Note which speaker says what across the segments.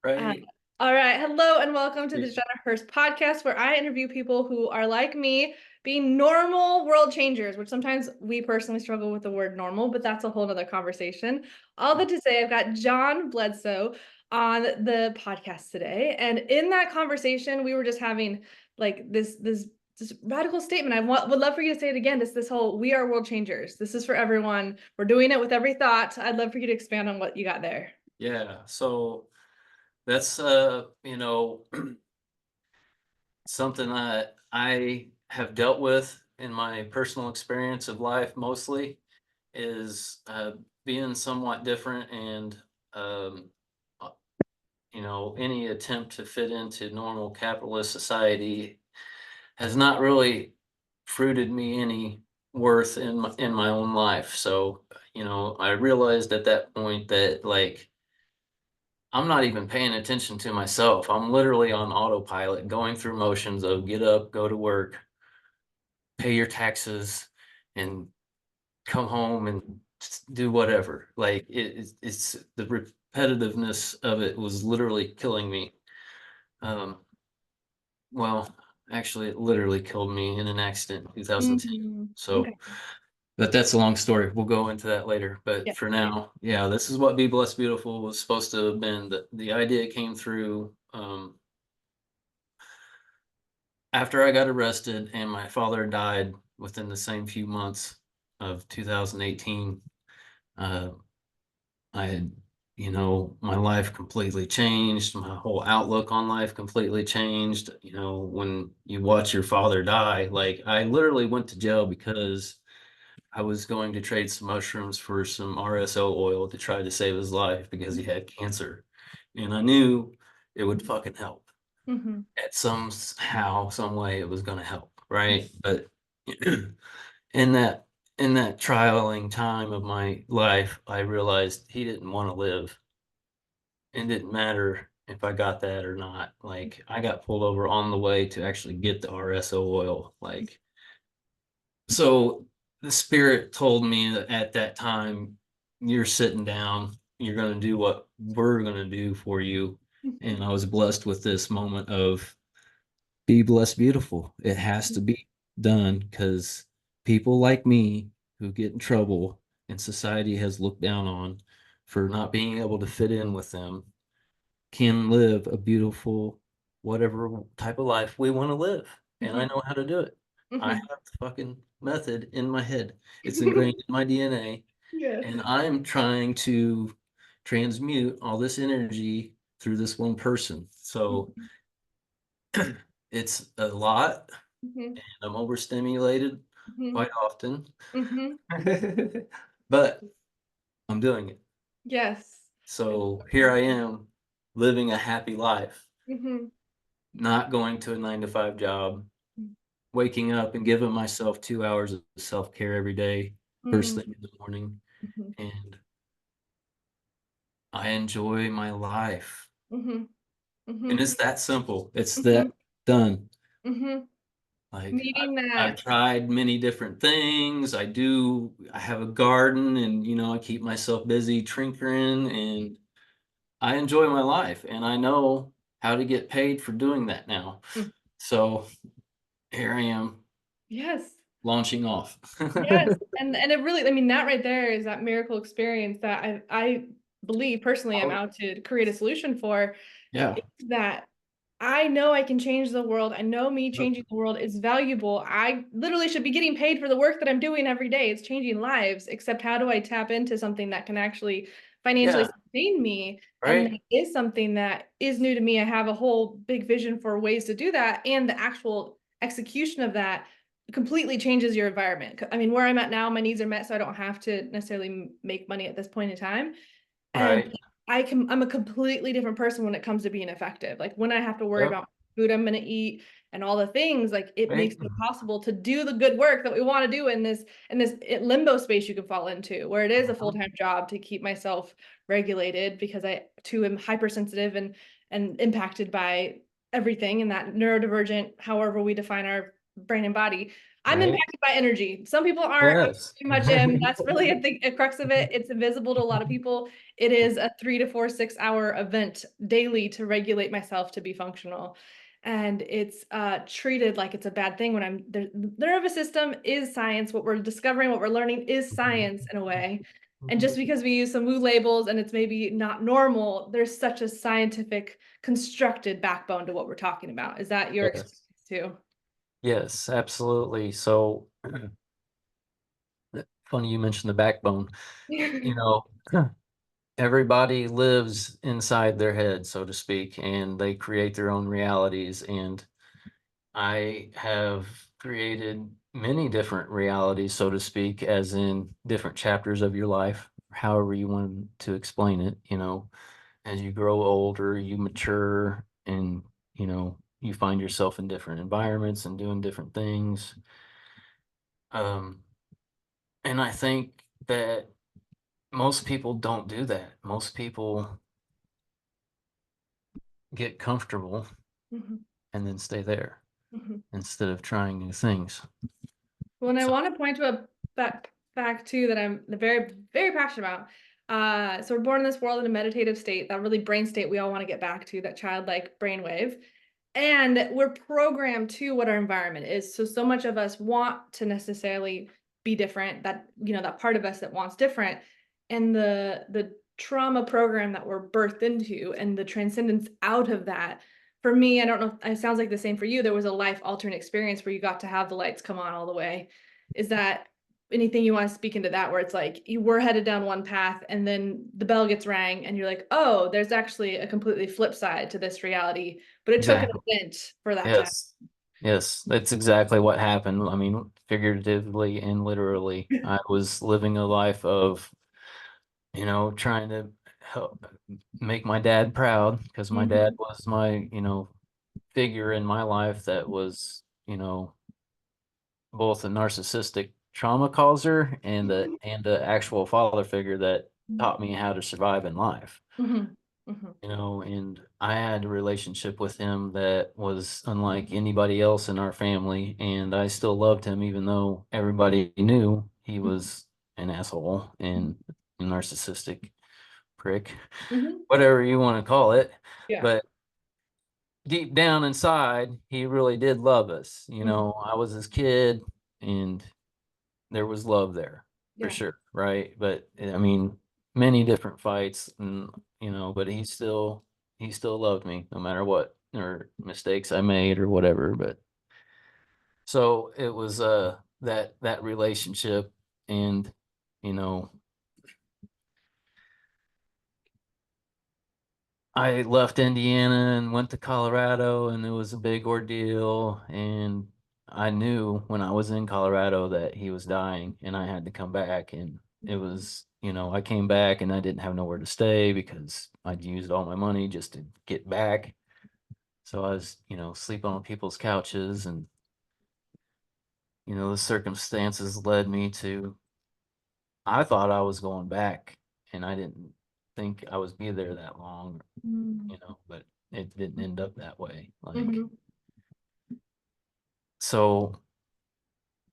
Speaker 1: Uh,
Speaker 2: Right.
Speaker 1: all right. Hello and welcome to the
Speaker 2: Great.
Speaker 1: Jenna Hurst podcast, where I interview people who are like me, being normal world changers, which sometimes we personally struggle with the word normal, but that's a whole other conversation. All that to say, I've got John Bledsoe on the podcast today. And in that conversation, we were just having like this radical statement. Would love for you to say it again. This whole we are world changers. This is for everyone. We're doing it with every thought. I'd love for you to expand on what you got there.
Speaker 2: Yeah. So that's something that I have dealt with in my personal experience of life mostly is being somewhat different and um uh, any attempt to fit into normal capitalist society has not really fruited me any worth in my own life. So, I realized at that point that like I'm not even paying attention to myself. I'm literally on autopilot, going through motions of get up, go to work, pay your taxes, and come home and do whatever. Like it's the repetitiveness of it was literally killing me. Um, well, actually, it literally killed me in an accident in 2010.
Speaker 1: Okay.
Speaker 2: So, but that's a long story. We'll go into that later. But
Speaker 1: Yeah.
Speaker 2: for now, yeah, this is what Be Blessed Beautiful was supposed to have been. The idea came through after I got arrested and my father died within the same few months of 2018. Uh, I had, my life completely changed. My whole outlook on life completely changed. When you watch your father die, like I literally went to jail because I was going to trade some mushrooms for some RSO oil to try to save his life because he had cancer. And I knew it would fucking help.
Speaker 1: Hmm.
Speaker 2: At somehow, some way it was going to help, right? But in that in that trialing time of my life, I realized he didn't want to live. It didn't matter if I got that or not. Like I got pulled over on the way to actually get the RSO oil. Like so the spirit told me that at that time, you're sitting down, you're going to do what we're going to do for you. And I was blessed with this moment of be blessed beautiful. It has to be done because people like me who get in trouble and society has looked down on for not being able to fit in with them can live a beautiful, whatever type of life we want to live. And I
Speaker 1: Hmm.
Speaker 2: know how to do it. I have
Speaker 1: Hmm.
Speaker 2: the fucking method in my head. It's ingrained in my DNA.
Speaker 1: Yes.
Speaker 2: And I'm trying to transmute all this energy through this one person. So it's a lot.
Speaker 1: Hmm.
Speaker 2: I'm overstimulated
Speaker 1: Hmm.
Speaker 2: quite often,
Speaker 1: Hmm.
Speaker 2: but I'm doing it.
Speaker 1: Yes. It's
Speaker 2: So here I
Speaker 1: awesome.
Speaker 2: am living a happy life,
Speaker 1: Hmm.
Speaker 2: not going to a 9 to 5 job, waking up and giving myself 2 hours of self care every day, first
Speaker 1: Hmm.
Speaker 2: thing in the morning.
Speaker 1: Hmm.
Speaker 2: And I enjoy my life.
Speaker 1: Hmm.
Speaker 2: And
Speaker 1: hmm
Speaker 2: it's that simple. It's
Speaker 1: hmm
Speaker 2: that done.
Speaker 1: hmm
Speaker 2: Like
Speaker 1: Meeting
Speaker 2: I've
Speaker 1: that.
Speaker 2: tried many different things. I have a garden and I keep myself busy tinkering and I enjoy my life and I know how to get paid for doing that now.
Speaker 1: Mm.
Speaker 2: So here I am
Speaker 1: Yes.
Speaker 2: launching off.
Speaker 1: Yes. And it really, I mean, that right there is that miracle experience that I believe personally I'm
Speaker 2: Oh,
Speaker 1: out to create a solution for.
Speaker 2: yeah.
Speaker 1: That I know I can change the world. I know me changing the world is valuable. I literally should be getting paid for the work that I'm doing every day. It's changing lives, except how do I tap into something that can actually financially
Speaker 2: Yeah.
Speaker 1: sustain me? And
Speaker 2: Right.
Speaker 1: that is something that is new to me. I have a whole big vision for ways to do that. And the actual execution of that completely changes your environment. I mean, where I'm at now, my needs are met, so I don't have to necessarily make money at this point in time. And
Speaker 2: Right.
Speaker 1: I'm a completely different person when it comes to being effective. Like when I have to worry
Speaker 2: Yep.
Speaker 1: about food I'm gonna eat and all the things, like it makes
Speaker 2: Right.
Speaker 1: it possible to do the good work that we want to do in this limbo space you can fall into, where it is a
Speaker 2: Mhm.
Speaker 1: full-time job to keep myself regulated because I too am hypersensitive and impacted by everything and that neurodivergent, however we define our brain and body. I'm
Speaker 2: Right.
Speaker 1: impacted by energy. Some people aren't. I
Speaker 2: Yes.
Speaker 1: pretty much am. That's really a crux of it. It's invisible to a lot of people it is a 3 to 4, 6 hour event daily to regulate myself to be functional. And it's treated like it's a bad thing when the nervous system is science. What we're discovering, what we're learning is science in a way. And just because we use some woo labels and it's maybe not normal, there's such a scientific constructed backbone to what we're talking about. Is that your experience
Speaker 2: Yes.
Speaker 1: too?
Speaker 2: Yes, absolutely. So funny you mentioned the backbone. You know, everybody lives inside their head, so to speak, and they create their own realities. And I have created many different realities, so to speak, as in different chapters of your life, however you want to explain it. As you grow older, you mature, and you find yourself in different environments and doing different things. Um, and I think that most people don't do that. Most people get comfortable
Speaker 1: Mhm,
Speaker 2: and then stay there
Speaker 1: mhm.
Speaker 2: instead of trying new things.
Speaker 1: Well, and I
Speaker 2: So,
Speaker 1: want to point to a fact too that I'm very, very passionate about. So we're born in this world in a meditative state, that really brain state we all want to get back to, that childlike brainwave. And we're programmed to what our environment is. So much of us want to necessarily be different, that part of us that wants different. And the trauma program that we're birthed into and the transcendence out of that, for me, I don't know, it sounds like the same for you. There was a life altering experience where you got to have the lights come on all the way. Is that anything you want to speak into that, where it's like you were headed down one path and then the bell gets rang and you're like, oh, there's actually a completely flip side to this reality, but it took an
Speaker 2: exactly.
Speaker 1: event for that to happen.
Speaker 2: Yes. Yes, that's exactly what happened. I mean, figuratively and literally, I was living a life of, trying to help make my dad proud because my dad
Speaker 1: Mhm,
Speaker 2: was my, figure in my life that was, both a narcissistic trauma causer and a actual father figure that taught me how to survive in life.
Speaker 1: mhm, mhm,
Speaker 2: And I had a relationship with him that was unlike anybody else in our family, and I still loved him even though everybody knew he was an asshole and a narcissistic prick,
Speaker 1: mhm.
Speaker 2: whatever you want to call it.
Speaker 1: Yeah.
Speaker 2: But deep down inside, he really did love us.
Speaker 1: Mhm.
Speaker 2: I was his kid, and there was love there for
Speaker 1: Yeah.
Speaker 2: sure, right? But I mean, many different fights, and but he still loved me no matter what or mistakes I made or whatever. But so it was that relationship, and you know I left Indiana and went to Colorado, and it was a big ordeal. And I knew when I was in Colorado that he was dying, and I had to come back. And it was, I came back and I didn't have nowhere to stay because I'd used all my money just to get back. So I was, sleeping on people's couches, and the circumstances led me to. I thought I was going back, and I didn't think I was be there that long, but it didn't end up that way. Like,
Speaker 1: Mhm.
Speaker 2: so,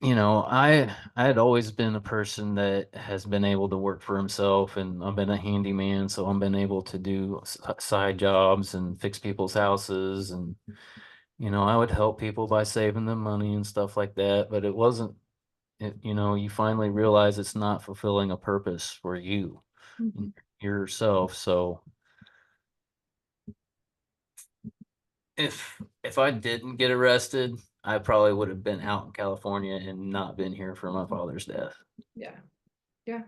Speaker 2: I had always been a person that has been able to work for himself, and I've been a handyman, so I've been able to do side jobs and fix people's houses, and I would help people by saving them money and stuff like that. But it wasn't, you finally realize it's not fulfilling a purpose for you and
Speaker 1: Mhm.
Speaker 2: yourself. So if I didn't get arrested, I probably would have been out in California and not been here for my father's death.
Speaker 1: Yeah. Yeah.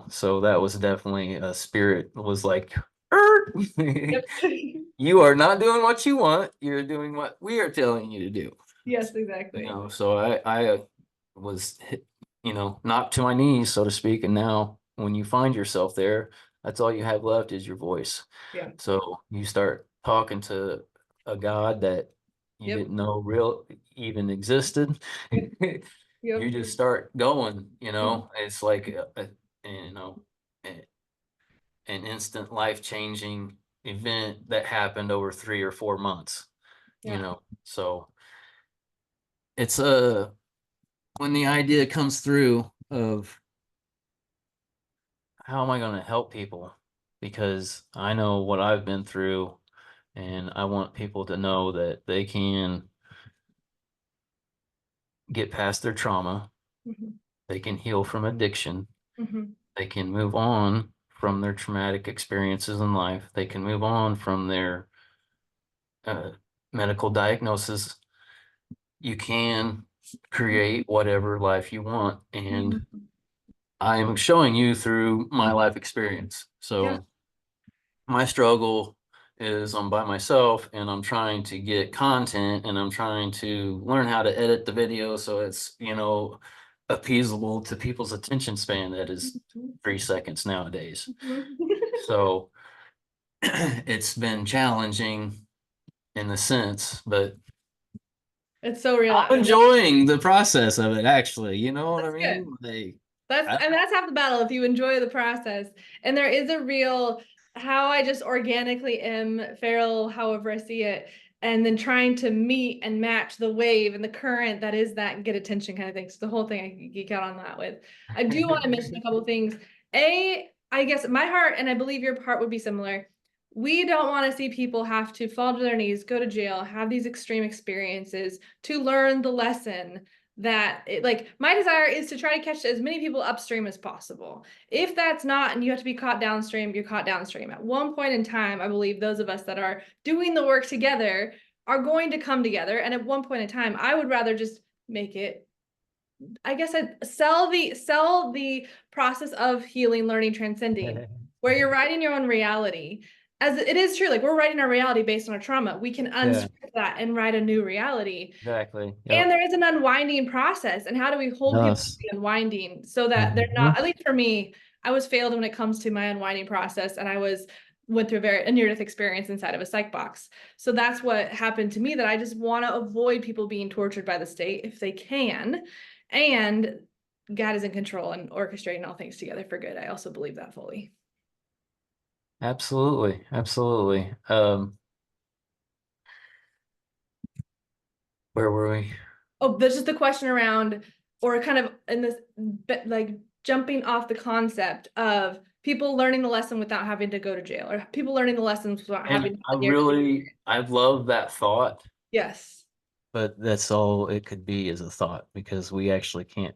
Speaker 2: So that was definitely a spirit was like, "Er,
Speaker 1: Yep.
Speaker 2: you are not doing what you want. You're doing what we are telling you to do."
Speaker 1: Yes, exactly.
Speaker 2: So I was hit, knocked to my knees, so to speak. And now when you find yourself there, that's all you have left is your voice.
Speaker 1: Yeah.
Speaker 2: So you start talking to a God that you
Speaker 1: Yep.
Speaker 2: didn't know real even existed.
Speaker 1: Yep.
Speaker 2: You
Speaker 1: Yep.
Speaker 2: just start going,
Speaker 1: Mhm.
Speaker 2: it's like you know, a- an instant life-changing event that happened over 3 or 4 months,
Speaker 1: Yeah.
Speaker 2: so it's a when the idea comes through of how am I going to help people? because I know what I've been through, and I want people to know that they can get past their trauma,
Speaker 1: Mhm.
Speaker 2: they can heal from addiction,
Speaker 1: Mhm.
Speaker 2: they can move on from their traumatic experiences in life, they can move on from their uh, medical diagnosis. You can create whatever life you want, and
Speaker 1: Mhm.
Speaker 2: I'm showing you through my life experience.
Speaker 1: Yeah.
Speaker 2: So my struggle is I'm by myself and I'm trying to get content and I'm trying to learn how to edit the video so it's, appeasable to people's attention span that is
Speaker 1: Mhm.
Speaker 2: 3 seconds nowadays.
Speaker 1: Mhm.
Speaker 2: So it's been challenging in a sense, but
Speaker 1: It's so
Speaker 2: I'm
Speaker 1: real.
Speaker 2: enjoying the process of it actually. You know what I
Speaker 1: That's good.
Speaker 2: mean? Like,
Speaker 1: That's
Speaker 2: I,
Speaker 1: and that's half the battle if you enjoy the process. And there is a real how I just organically am feral, however I see it, and then trying to meet and match the wave and the current that is that and get attention kind of thing. So the whole thing I could geek out on that with. I do want to mention a couple things. I guess my heart, and I believe your part would be similar. We don't want to see people have to fall to their knees, go to jail, have these extreme experiences to learn the lesson that like my desire is to try to catch as many people upstream as possible. If that's not, and you have to be caught downstream, you're caught downstream. At one point in time, I believe those of us that are doing the work together are going to come together. And at one point in time, I would rather just make it, I guess I'd sell the process of healing, learning, transcending, where you're writing your own reality. As it is true, like we're writing our reality based on our trauma. We can
Speaker 2: yeah,
Speaker 1: unscript that and write a new reality.
Speaker 2: exactly.
Speaker 1: And
Speaker 2: Yep.
Speaker 1: there is an unwinding process. And how do we hold people to
Speaker 2: Yes.
Speaker 1: the unwinding so that they're not,
Speaker 2: Mhm.
Speaker 1: at least for me, I was failed when it comes to my unwinding process. And I went through a near-death experience inside of a psych box. So that's what happened to me that I just want to avoid people being tortured by the state if they can. And God is in control and orchestrating all things together for good. I also believe that fully.
Speaker 2: Absolutely. Absolutely. Where were we?
Speaker 1: Oh, there's just a question around, or kind of in this, like jumping off the concept of people learning the lesson without having to go to jail, or people learning the lessons without
Speaker 2: And
Speaker 1: having to have a near.
Speaker 2: I love that thought,
Speaker 1: Yes.
Speaker 2: but that's all it could be is a thought because we actually can't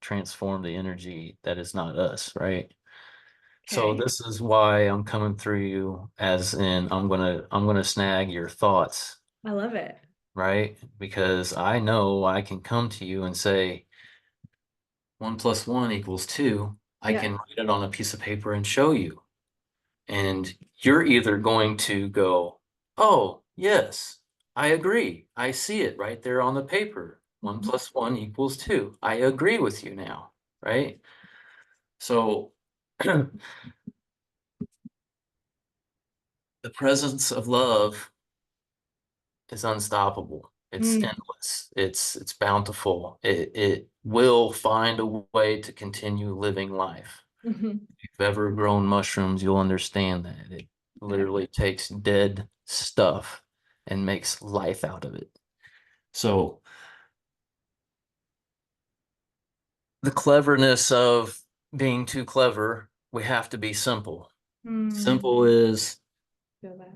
Speaker 2: transform the energy that is not us, right? So
Speaker 1: Okay.
Speaker 2: this is why I'm coming through you as in I'm gonna snag your thoughts,
Speaker 1: I love it.
Speaker 2: right? Because I know I can come to you and say 1 + 1 = 2. I
Speaker 1: Yeah.
Speaker 2: can write it on a piece of paper and show you. And you're either going to go, oh, yes, I agree. I see it right there on the paper. One
Speaker 1: Mhm.
Speaker 2: plus one equals two. I agree with you now, right? So the presence of love is unstoppable. It's
Speaker 1: Mm.
Speaker 2: endless. It's bountiful. It will find a way to continue living life.
Speaker 1: Mhm.
Speaker 2: If you've ever grown mushrooms, you'll understand that it
Speaker 1: Yeah.
Speaker 2: literally takes dead stuff and makes life out of it. So the cleverness of being too clever, we have to be simple.
Speaker 1: Mm.
Speaker 2: Simple is
Speaker 1: Feel that.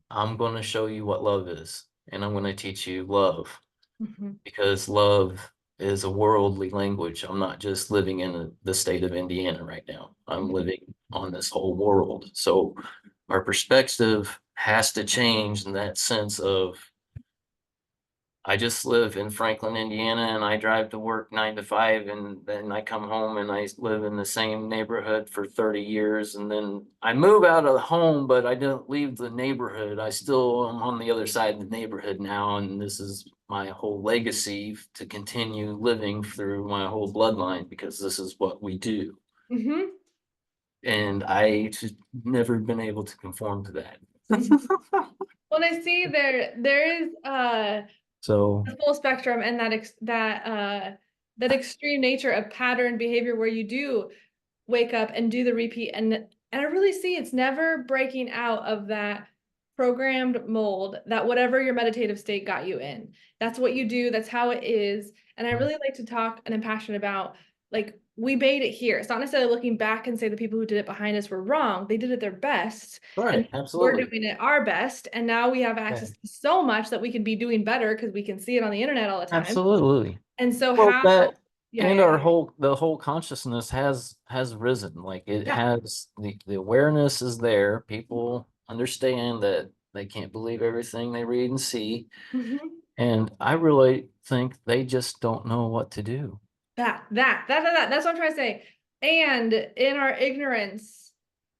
Speaker 2: I'm going to show you what love is, and I'm going to teach you love
Speaker 1: Mhm.
Speaker 2: because love is a worldly language. I'm not just living in the state of Indiana right now. I'm living on this whole world. So our perspective has to change in that sense of I just live in Franklin, Indiana, and I drive to work 9 to 5, and then I come home and I live in the same neighborhood for 30 years. And then I move out of home, but I don't leave the neighborhood. I still am on the other side of the neighborhood now. And this is my whole legacy to continue living through my whole bloodline because this is what we do.
Speaker 1: Mhm.
Speaker 2: And I just never been able to conform to that.
Speaker 1: Mhm. When I see there is
Speaker 2: So,
Speaker 1: the full spectrum and that extreme nature of pattern behavior where you do wake up and do the repeat and I really see it's never breaking out of that programmed mold that whatever your meditative state got you in. That's what you do, that's how it is. And I really like to talk and I'm passionate about like we made it here. It's not necessarily looking back and say the people who did it behind us were wrong. They did it their best, and
Speaker 2: Right,
Speaker 1: we're
Speaker 2: absolutely.
Speaker 1: doing it our best. And now we have
Speaker 2: Yeah,
Speaker 1: access to so much that we can be doing better because we can see it on the internet all the time.
Speaker 2: absolutely.
Speaker 1: And so
Speaker 2: Well,
Speaker 1: how,
Speaker 2: that
Speaker 1: yeah,
Speaker 2: and
Speaker 1: yeah,
Speaker 2: our whole the whole consciousness has risen. Like it
Speaker 1: yeah.
Speaker 2: has the awareness is there. People understand that they can't believe everything they read and see.
Speaker 1: Mhm.
Speaker 2: And I really think they just don't know what to do.
Speaker 1: That's what I'm trying to say. And in our ignorance,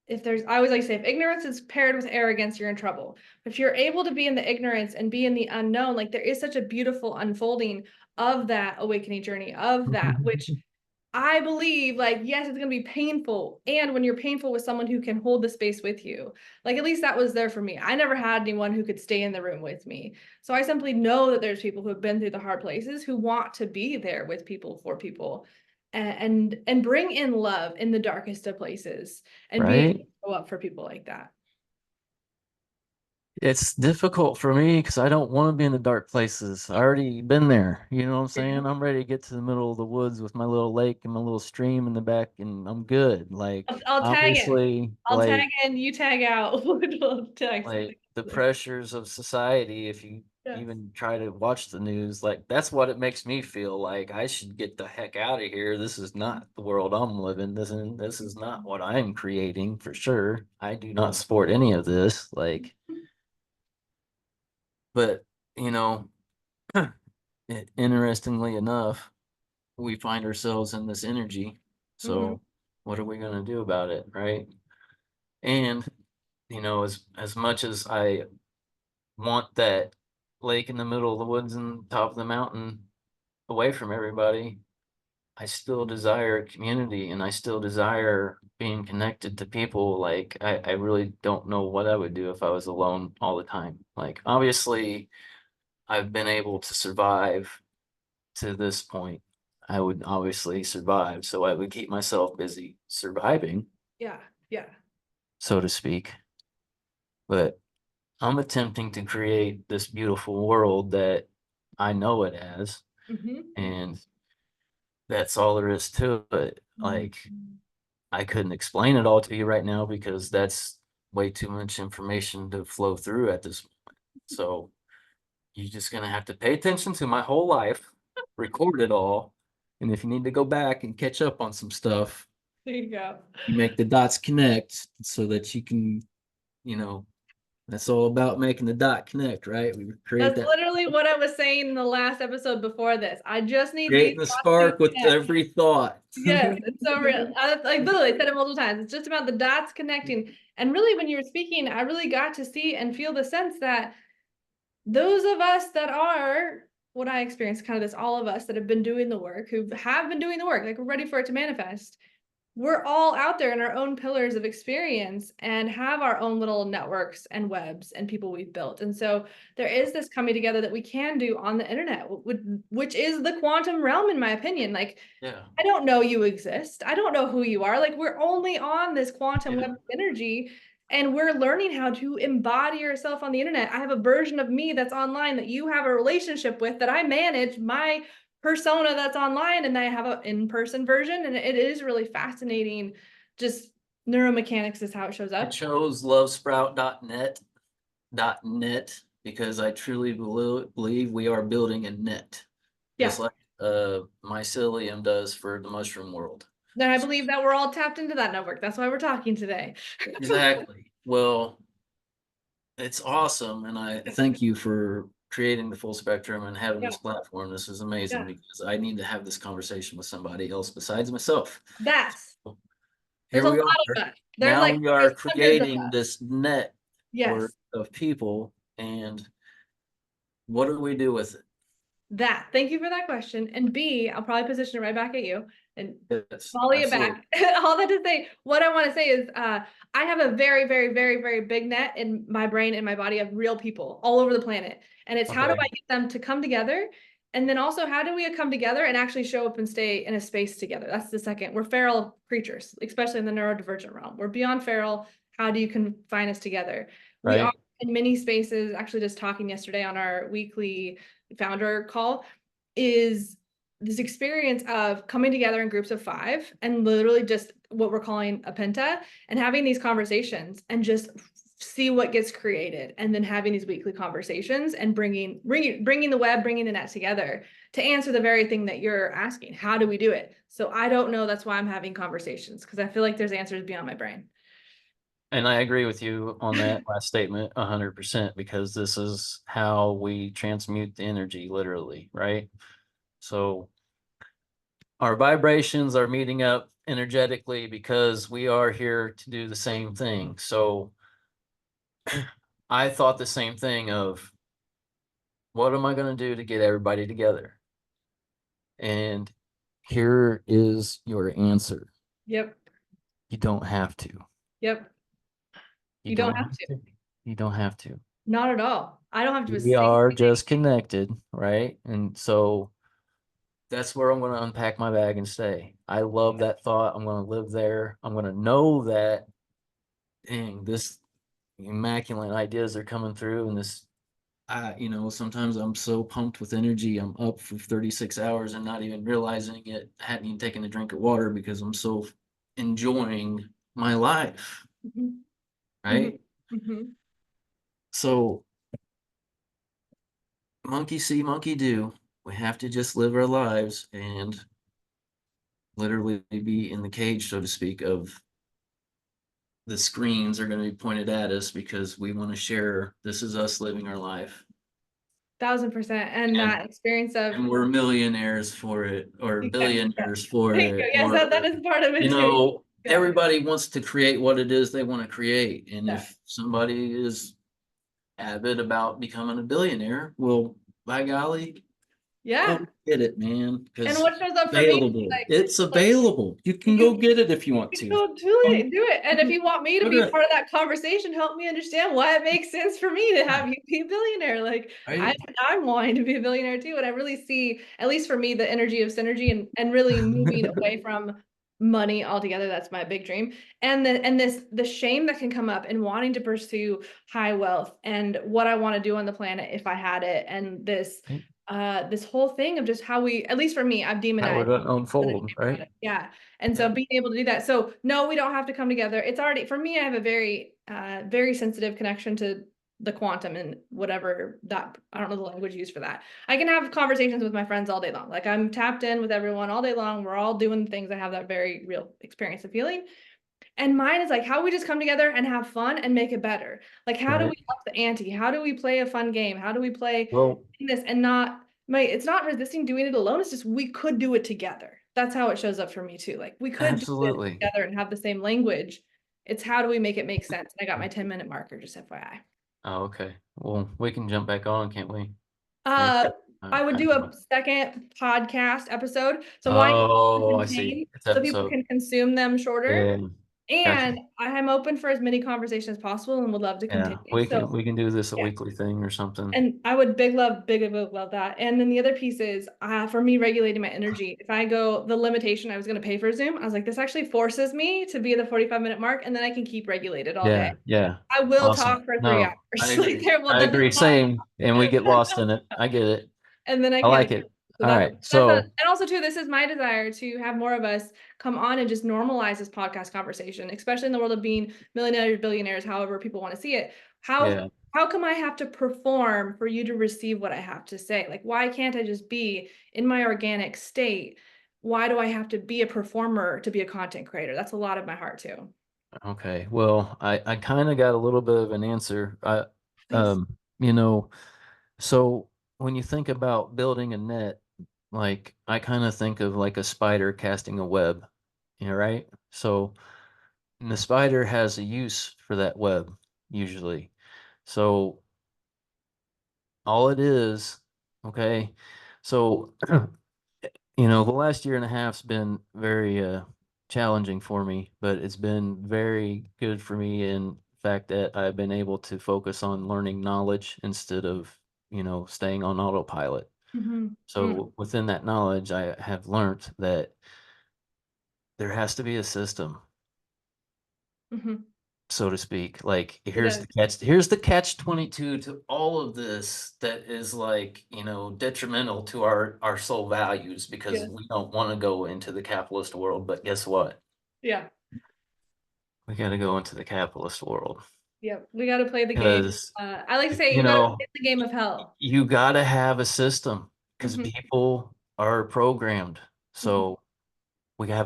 Speaker 1: if there's, I always like to say, if ignorance is paired with arrogance, you're in trouble. If you're able to be in the ignorance and be in the unknown, like there is such a beautiful unfolding of that awakening journey, of that, which I believe, like, yes, it's going to be painful. And when you're painful with someone who can hold the space with you, like, at least that was there for me. I never had anyone who could stay in the room with me. So I simply know that there's people who have been through the hard places who want to be there with people, for people, and bring in love in the darkest of places and be able to
Speaker 2: Right?
Speaker 1: show up for people like that.
Speaker 2: It's difficult for me because I don't want to be in the dark places. I already been there. You know what I'm
Speaker 1: Yeah.
Speaker 2: saying? I'm ready to get to the middle of the woods with my little lake and my little stream in the back, and I'm good. Like
Speaker 1: I'll tag in.
Speaker 2: obviously,
Speaker 1: I'll tag in, you tag out. We'll tag something.
Speaker 2: the pressures of society, if you
Speaker 1: Yes.
Speaker 2: even try to watch the news, like that's what it makes me feel like I should get the heck out of here. This is not the world I'm living. This is not what I'm creating for sure. I do not support any of this. Like, but you know, interestingly enough, we find ourselves in this energy.
Speaker 1: Mhm.
Speaker 2: So what are we going to do about it, right? And as much as I want that lake in the middle of the woods and top of the mountain away from everybody, I still desire community and I still desire being connected to people. Like I really don't know what I would do if I was alone all the time. Like obviously I've been able to survive to this point. I would obviously survive, so I would keep myself busy surviving,
Speaker 1: Yeah. Yeah.
Speaker 2: so to speak. But I'm attempting to create this beautiful world that I know it as,
Speaker 1: Mhm.
Speaker 2: and that's all there is to it. Like, I couldn't explain it all to you right now because that's way too much information to flow through at this moment. So you're just gonna have to pay attention to my whole life, record it all, and if you need to go back and catch up on some stuff,
Speaker 1: There you go.
Speaker 2: you make the dots connect so that you can, you know, that's all about making the dot connect, right? We create
Speaker 1: That's
Speaker 2: that,
Speaker 1: literally what I was saying in the last episode before this. I just need these
Speaker 2: creating the
Speaker 1: dots to
Speaker 2: spark with
Speaker 1: connect.
Speaker 2: every thought.
Speaker 1: Yes, it's so real. I like literally said it multiple times. It's just about the dots connecting. And really, when you were speaking, I really got to see and feel the sense that those of us that are what I experienced, kind of this, all of us that have been doing the work, who have been doing the work, like we're ready for it to manifest, we're all out there in our own pillars of experience and have our own little networks and webs and people we've built. And so there is this coming together that we can do on the internet, which is the quantum realm, in my opinion. Like,
Speaker 2: Yeah.
Speaker 1: I don't know you exist. I don't know who you are. Like, we're only on this quantum
Speaker 2: Yeah.
Speaker 1: web of energy, and we're learning how to embody yourself on the internet. I have a version of me that's online that you have a relationship with, that I manage my persona that's online, and I have an in-person version. And it is really fascinating. Just neuromechanics is how it shows
Speaker 2: I
Speaker 1: up.
Speaker 2: chose lovesprout.net because I truly believe we are building a net,
Speaker 1: Yeah.
Speaker 2: just like mycelium does for the mushroom world.
Speaker 1: Then I believe that we're all tapped into that network. That's why we're talking today.
Speaker 2: Exactly. Well, it's awesome, and I thank you for creating the full spectrum and having
Speaker 1: Yeah.
Speaker 2: this platform. This is amazing
Speaker 1: Yeah.
Speaker 2: because I need to have this conversation with somebody else besides myself.
Speaker 1: That's There's
Speaker 2: Here
Speaker 1: a lot
Speaker 2: we
Speaker 1: of
Speaker 2: are.
Speaker 1: us.
Speaker 2: Now we are
Speaker 1: There's hundreds of
Speaker 2: creating
Speaker 1: us.
Speaker 2: this network
Speaker 1: Yes.
Speaker 2: of people, and what do we do with it?
Speaker 1: Thank you for that question. And B, I'll probably position it right back at you and
Speaker 2: Yes,
Speaker 1: volley it
Speaker 2: absolutely.
Speaker 1: back. All that to say, what I want to say is I have a very, very, very, very big net in my brain and my body of real people all over the planet. And it's how do I
Speaker 2: Okay.
Speaker 1: get them to come together? And then also, how do we come together and actually show up and stay in a space together? That's the second. We're feral creatures, especially in the neurodivergent realm. We're beyond feral. How do you confine us together? We are
Speaker 2: Right.
Speaker 1: in many spaces, actually just talking yesterday on our weekly founder call, is this experience of coming together in groups of 5 and literally just what we're calling a penta and having these conversations and just see what gets created, and then having these weekly conversations and bringing the web, bringing the net together to answer the very thing that you're asking. How do we do it? So I don't know. That's why I'm having conversations, because I feel like there's answers beyond my brain.
Speaker 2: And I agree with you on that last statement 100% because this is how we transmute the energy, literally, right? So our vibrations are meeting up energetically because we are here to do the same thing. So I thought the same thing of what am I going to do to get everybody together? And here is your answer.
Speaker 1: Yep.
Speaker 2: You don't have to.
Speaker 1: Yep.
Speaker 2: You
Speaker 1: You don't
Speaker 2: don't
Speaker 1: have
Speaker 2: have
Speaker 1: to.
Speaker 2: to. You don't have to.
Speaker 1: Not at all. I don't have to
Speaker 2: We
Speaker 1: say
Speaker 2: are
Speaker 1: anything.
Speaker 2: just connected, right? And so that's where I'm going to unpack my bag and stay. I love that thought. I'm going to live there. I'm going to know that, dang, this immaculate ideas are coming through, and this, sometimes I'm so pumped with energy. I'm up for 36 hours and not even realizing it. I hadn't even taken a drink of water because I'm so enjoying my life,
Speaker 1: Mhm. Mhm.
Speaker 2: right?
Speaker 1: Mhm.
Speaker 2: So monkey see, monkey do. We have to just live our lives and literally be in the cage, so to speak, of the screens are going to be pointed at us because we want to share. This is us living our life.
Speaker 1: 1000%. And
Speaker 2: And
Speaker 1: that experience of,
Speaker 2: and we're millionaires for it or
Speaker 1: yeah, yeah.
Speaker 2: billionaires for
Speaker 1: There you go.
Speaker 2: it,
Speaker 1: Yes,
Speaker 2: or
Speaker 1: that is part of it too. Yeah.
Speaker 2: everybody wants to create what it is they want to create. And
Speaker 1: Yeah.
Speaker 2: if somebody is avid about becoming a billionaire, well, by golly, go
Speaker 1: Yeah.
Speaker 2: get it, man,
Speaker 1: And
Speaker 2: because
Speaker 1: what shows up for me is
Speaker 2: available.
Speaker 1: like,
Speaker 2: It's
Speaker 1: like
Speaker 2: available. You can go
Speaker 1: you
Speaker 2: get it if you
Speaker 1: you
Speaker 2: want
Speaker 1: can
Speaker 2: to.
Speaker 1: go do
Speaker 2: Go,
Speaker 1: it, do it. And if
Speaker 2: go
Speaker 1: you want me to
Speaker 2: go
Speaker 1: be
Speaker 2: do
Speaker 1: a
Speaker 2: it.
Speaker 1: part of that conversation, help me understand why it makes sense for me to have you be a billionaire. Like I,
Speaker 2: Right?
Speaker 1: I'm wanting to be a billionaire too. And I really see, at least for me, the energy of synergy and really moving away from money altogether. That's my big dream. And the shame that can come up in wanting to pursue high wealth and what I want to do on the planet if I had it. And this whole thing of just how we, at least for me, I've
Speaker 2: How
Speaker 1: demonized
Speaker 2: would it
Speaker 1: when I
Speaker 2: unfold,
Speaker 1: think about
Speaker 2: right?
Speaker 1: it. Yeah. And so
Speaker 2: Yeah.
Speaker 1: being able to do that. So no, we don't have to come together. It's already, for me, I have a very, very sensitive connection to the quantum and whatever that, I don't know the language used for that. I can have conversations with my friends all day long. Like I'm tapped in with everyone all day long. We're all doing things. I have that very real experience of feeling. And mine is like how we just come together and have fun and make it better. Like how do
Speaker 2: Right.
Speaker 1: we up the ante? How do we play a fun game? How do we play
Speaker 2: Well,
Speaker 1: this and not it's not resisting doing it alone. It's just we could do it together. That's how it shows up for me too. Like we could do this
Speaker 2: absolutely.
Speaker 1: together and have the same language. It's how do we make it make sense? And I got my 10-minute marker, just FYI.
Speaker 2: Oh, okay. Well, we can jump back on, can't we? Maybe.
Speaker 1: Uh, I would
Speaker 2: I
Speaker 1: do
Speaker 2: don't
Speaker 1: a
Speaker 2: know.
Speaker 1: second podcast episode. So why not
Speaker 2: Oh, I see.
Speaker 1: contain
Speaker 2: It's
Speaker 1: so people
Speaker 2: episode.
Speaker 1: can consume them shorter.
Speaker 2: Yeah. Gotcha.
Speaker 1: And I'm open for as many conversations as possible and would love to
Speaker 2: Yeah.
Speaker 1: continue.
Speaker 2: We
Speaker 1: So
Speaker 2: can we can do this a
Speaker 1: yeah.
Speaker 2: weekly thing or something.
Speaker 1: And I would big love that. And then the other piece is for me regulating my energy. If I go the limitation I was going to pay for Zoom, I was like, this actually forces me to be at the 45-minute mark, and then I can keep regulated all day.
Speaker 2: Yeah, yeah.
Speaker 1: I will
Speaker 2: Awesome.
Speaker 1: talk for 3 hours.
Speaker 2: No, I
Speaker 1: Like
Speaker 2: agree.
Speaker 1: there will
Speaker 2: I
Speaker 1: that does
Speaker 2: agree.
Speaker 1: not
Speaker 2: Same. And we get lost in it. I get it.
Speaker 1: and then I
Speaker 2: I
Speaker 1: can't.
Speaker 2: like it.
Speaker 1: So
Speaker 2: All right.
Speaker 1: that's a,
Speaker 2: So
Speaker 1: and also too, this is my desire to have more of us come on and just normalize this podcast conversation, especially in the world of being millionaires, billionaires, however people want to see it.
Speaker 2: yeah.
Speaker 1: How come I have to perform for you to receive what I have to say? Like, why can't I just be in my organic state? Why do I have to be a performer to be a content creator? That's a lot of my heart too.
Speaker 2: Okay. Well, I kind of got a little bit of an answer.
Speaker 1: Please.
Speaker 2: You know, so when you think about building a net, like I kind of think of like a spider casting a web, right? So and the spider has a use for that web usually. So all it is, okay. So the last year and a half's been very challenging for me, but it's been very good for me in fact that I've been able to focus on learning knowledge instead of, staying on autopilot.
Speaker 1: Mm-hmm.
Speaker 2: So within that knowledge, I have learned that there has to be a system.
Speaker 1: Mm-hmm.
Speaker 2: so to speak. Like,
Speaker 1: It does.
Speaker 2: here's the catch 22 to all of this that is like, detrimental to our sole values because
Speaker 1: Yes.
Speaker 2: we don't want to go into the capitalist world. But guess what?
Speaker 1: Yeah.
Speaker 2: We got to go into the capitalist world
Speaker 1: Yep. We got to play the game.
Speaker 2: because,
Speaker 1: I like to say
Speaker 2: you
Speaker 1: you got to
Speaker 2: know,
Speaker 1: play the game of hell.
Speaker 2: you got to have a system because
Speaker 1: Hmm.
Speaker 2: people are programmed.
Speaker 1: Hmm.
Speaker 2: So we need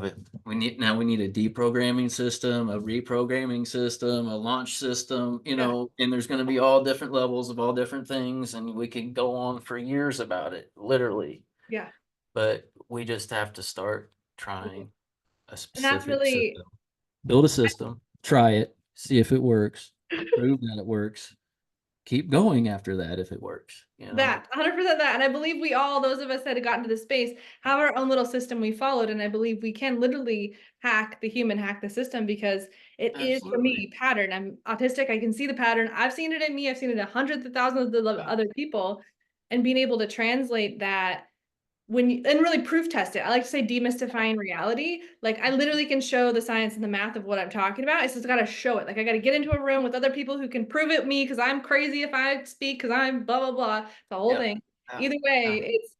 Speaker 2: a deprogramming system, a reprogramming system, a launch system,
Speaker 1: Yeah.
Speaker 2: and there's going to be all different levels of all different things, and we can go on for years about it, literally.
Speaker 1: Yeah.
Speaker 2: But we just have to start trying a
Speaker 1: And that's
Speaker 2: specific
Speaker 1: really
Speaker 2: system. Build a system, try it, see if it works, prove that it works, keep going after that if it works.
Speaker 1: that 100% that. And I believe we all, those of us that have gotten to this space, have our own little system we followed. And I believe we can literally hack the system because it is for
Speaker 2: Absolutely.
Speaker 1: me pattern. I'm autistic. I can see the pattern. I've seen it in me. I've seen it in hundreds of thousands of other people. And being able to translate that and really proof test it. I like to say demystifying reality. Like I literally can show the science and the math of what I'm talking about. It's just got to show it. Like I got to get into a room with other people who can prove it me because I'm crazy if I speak because I'm blah blah blah. The whole
Speaker 2: Yeah.
Speaker 1: thing.
Speaker 2: Yeah.
Speaker 1: Either way,
Speaker 2: Yeah.
Speaker 1: it's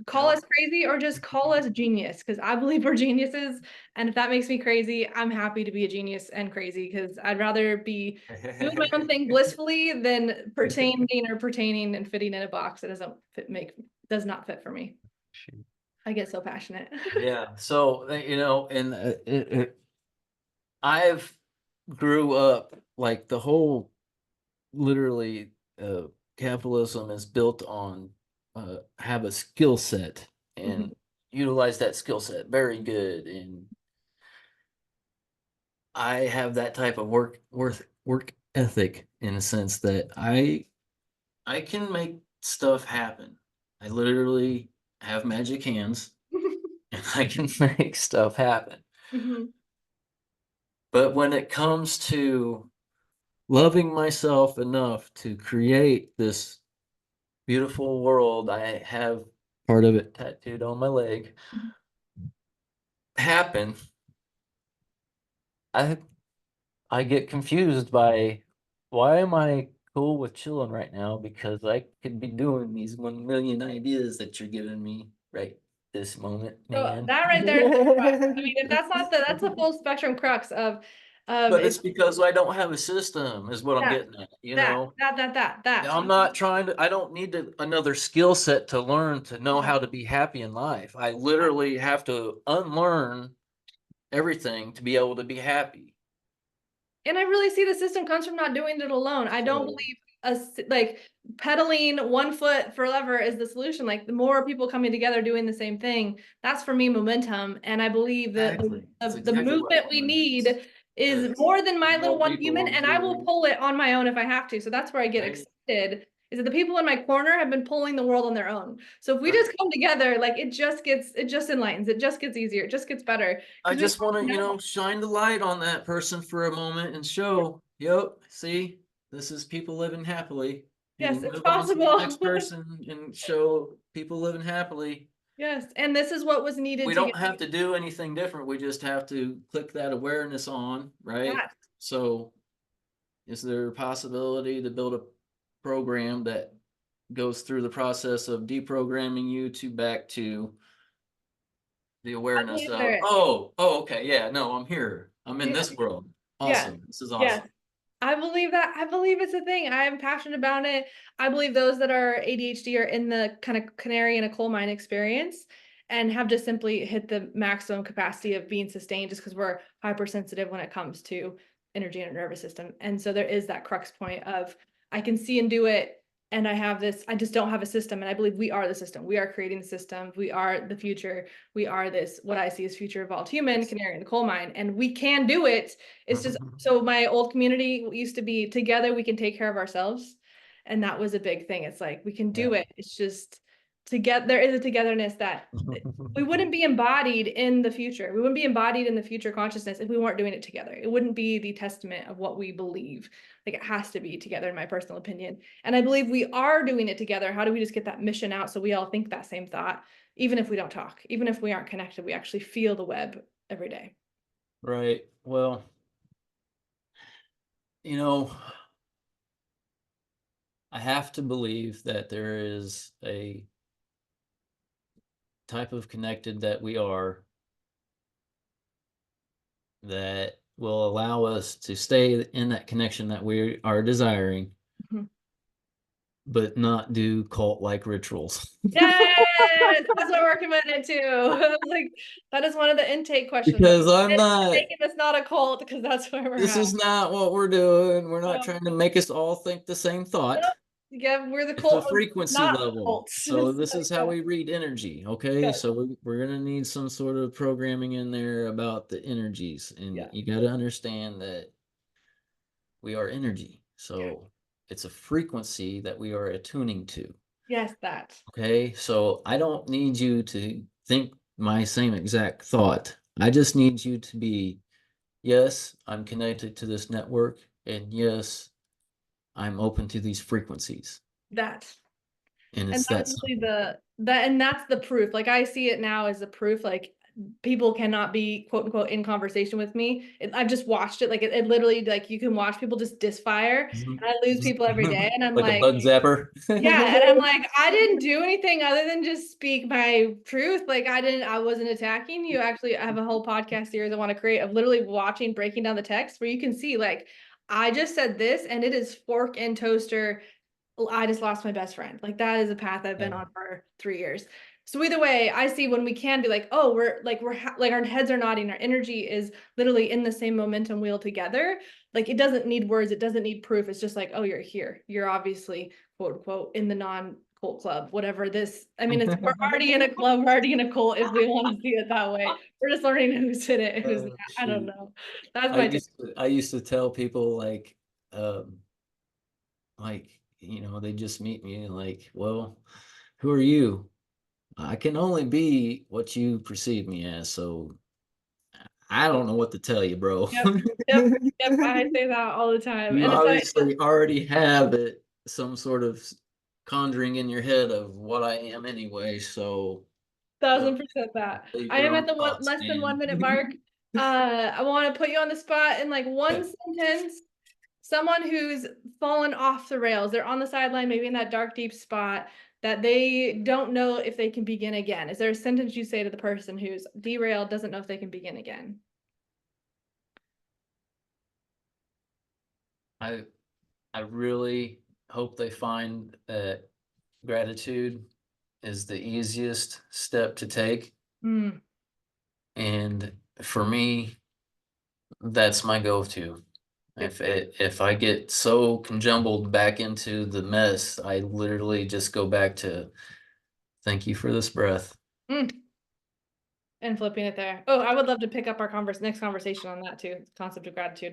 Speaker 1: call us
Speaker 2: Yep.
Speaker 1: crazy or just call us genius because I believe we're geniuses. And if that makes me crazy, I'm happy to be a genius and crazy because I'd rather be doing my own thing blissfully than pertaining and fitting in a box that does not fit for me.
Speaker 2: Shoot.
Speaker 1: I get so passionate.
Speaker 2: Yeah. So, and I've grew up like the whole literally capitalism is built on have a skill set
Speaker 1: Mhm.
Speaker 2: and utilize that skill set very good. And I have that type of work ethic in a sense that I can make stuff happen. I literally have magic hands and I can make stuff happen.
Speaker 1: Mhm.
Speaker 2: But when it comes to loving myself enough to create this beautiful world, I have part of it tattooed on my leg, happen, I I get confused by why am I cool with chilling right now? Because I could be doing these 1 million ideas that you're giving me right this moment,
Speaker 1: So
Speaker 2: man.
Speaker 1: that right there is the crux. I mean, if that's not that's the full spectrum crux of
Speaker 2: But
Speaker 1: it's
Speaker 2: it's because I don't have a system, is what I'm
Speaker 1: that,
Speaker 2: getting at.
Speaker 1: that.
Speaker 2: I'm not trying to, I don't need another skill set to learn to know
Speaker 1: Yeah.
Speaker 2: how to be happy in life. I literally have to unlearn everything to be able to be happy.
Speaker 1: And I really see the system comes from not doing it alone. I don't
Speaker 2: So
Speaker 1: believe like pedaling one foot forever is the solution. Like the more people coming together doing the same thing, that's for me momentum. And I believe that
Speaker 2: exactly. That's
Speaker 1: the
Speaker 2: exactly
Speaker 1: movement we
Speaker 2: what it is.
Speaker 1: need is
Speaker 2: Yes.
Speaker 1: more than my little
Speaker 2: More
Speaker 1: one human,
Speaker 2: people
Speaker 1: and I will
Speaker 2: observing,
Speaker 1: pull it on my own if I have to. So that's where I get
Speaker 2: right?
Speaker 1: excited. Is that the people in my corner have been pulling the world on their own. So if we just
Speaker 2: Right.
Speaker 1: come together, like it just enlightens, it just gets easier, it just gets better
Speaker 2: I
Speaker 1: because we
Speaker 2: just want to,
Speaker 1: know.
Speaker 2: shine the light on that person for a moment and show, yep, see, this is people living happily.
Speaker 1: Yes,
Speaker 2: And
Speaker 1: it's
Speaker 2: move on to the
Speaker 1: possible.
Speaker 2: next person and show people living happily.
Speaker 1: Yes, and this is what was needed
Speaker 2: We
Speaker 1: to get
Speaker 2: don't have to do anything different. We just have to click that awareness on, right?
Speaker 1: that.
Speaker 2: So, is there a possibility to build a program that goes through the process of deprogramming you to back to the
Speaker 1: I
Speaker 2: awareness
Speaker 1: believe
Speaker 2: of,
Speaker 1: there is.
Speaker 2: oh, okay, yeah, no, I'm here. I'm in
Speaker 1: Yeah,
Speaker 2: this world.
Speaker 1: yeah,
Speaker 2: Awesome. This is
Speaker 1: yes.
Speaker 2: awesome.
Speaker 1: I believe that. I believe it's a thing. I am passionate about it. I believe those that are ADHD are in the kind of canary in a coal mine experience and have just simply hit the maximum capacity of being sustained just because we're hypersensitive when it comes to energy in our nervous system. And so there is that crux point of I can see and do it. And I have this, I just don't have a system. And I believe we are the system. We are creating the system. We are the future. We are this, what I see as future evolved human, canary in the coal mine. And we can do it. It's just so my old community used to be together, we can take care of ourselves. And that was a big thing. It's like we can do
Speaker 2: Yeah.
Speaker 1: it. It's just there is a togetherness that we wouldn't be embodied in the future. We wouldn't be embodied in the future consciousness if we weren't doing it together. It wouldn't be the testament of what we believe. Like it has to be together, in my personal opinion. And I believe we are doing it together. How do we just get that mission out so we all think that same thought, even if we don't talk, even if we aren't connected, we actually feel the web every day.
Speaker 2: Right. Well, You know, I have to believe that there is a type of connected that we are that will allow us to stay in that connection that we are desiring,
Speaker 1: Mhm.
Speaker 2: but not do cult like rituals.
Speaker 1: Yes, that's what we're committed to. I was like, that is one of the intake questions. Like,
Speaker 2: Because I'm
Speaker 1: is
Speaker 2: not,
Speaker 1: making this not a cult? Because that's where we're
Speaker 2: this
Speaker 1: at.
Speaker 2: is not what we're doing. We're not
Speaker 1: Um,
Speaker 2: trying to make us all think the same thought.
Speaker 1: yep. Yeah, we're the
Speaker 2: It's a
Speaker 1: cult of
Speaker 2: frequency
Speaker 1: not
Speaker 2: level.
Speaker 1: cults.
Speaker 2: So
Speaker 1: It's
Speaker 2: this
Speaker 1: like,
Speaker 2: is how
Speaker 1: yeah,
Speaker 2: we read energy. Okay.
Speaker 1: yeah,
Speaker 2: So we're going to need some sort of programming in there about the energies. And
Speaker 1: yeah,
Speaker 2: you got to understand that we are energy.
Speaker 1: yeah.
Speaker 2: So it's a frequency that we are attuning to.
Speaker 1: Yes, that.
Speaker 2: Okay. So I don't need you to think my same exact thought. I just need you to be, yes, I'm connected to this network. And yes, I'm open to these frequencies.
Speaker 1: That.
Speaker 2: And
Speaker 1: And
Speaker 2: it's
Speaker 1: that's
Speaker 2: that
Speaker 1: really
Speaker 2: simple.
Speaker 1: the and that's the proof. Like I see it now as a proof. Like people cannot be quote unquote in conversation with me. I've just watched it. Like it literally like you can watch people just disfire,
Speaker 2: Mhm.
Speaker 1: and I lose people every day. And I'm
Speaker 2: Like a
Speaker 1: like,
Speaker 2: bug zapper.
Speaker 1: yeah, and I'm like, I didn't do anything other than just speak my truth. Like I wasn't attacking you. Actually, I have a whole podcast series I want to create of literally watching, breaking down the text where you can see like I just said this and it is fork and toaster. I just lost my best friend. Like that is a path I've been
Speaker 2: Yeah.
Speaker 1: on for 3 years. So either way, I see when we can be like, oh, like our heads are nodding, our energy is literally in the same momentum wheel together. Like it doesn't need words, it doesn't need proof. It's just like, oh, you're here. You're obviously quote unquote in the non-cult club, whatever this. I mean, it's we're already in a club, we're already in a cult if we want to see it that way. We're just learning who's in it, who's not.
Speaker 2: Oh,
Speaker 1: I don't
Speaker 2: shoot.
Speaker 1: know. That's my take.
Speaker 2: I used to tell people they just meet me and like, well, who are you? I can only be what you perceive me as, so I don't know what to tell you, bro.
Speaker 1: Yep. Yep. Yep. I say that all the time.
Speaker 2: You
Speaker 1: And it's like
Speaker 2: obviously already have it, some sort of conjuring in your head of what I am anyway, so uh,
Speaker 1: 1000% that.
Speaker 2: leave
Speaker 1: I
Speaker 2: your
Speaker 1: am
Speaker 2: own
Speaker 1: at the one
Speaker 2: thoughts,
Speaker 1: less than
Speaker 2: man.
Speaker 1: 1 minute mark. I want to put you on the spot in like one
Speaker 2: Okay.
Speaker 1: sentence. Someone who's fallen off the rails, they're on the sideline, maybe in that dark, deep spot that they don't know if they can begin again. Is there a sentence you say to the person who's derailed, doesn't know if they can begin again?
Speaker 2: I I really hope they find that gratitude is the easiest step to take.
Speaker 1: Mm,
Speaker 2: And for me, that's my go-to.
Speaker 1: yep.
Speaker 2: If I get so conjumbled back into the mess, I literally just go back to thank you for this breath.
Speaker 1: Mm, and flipping it there. Oh, I would love to pick up our next conversation on that too. Concept of gratitude.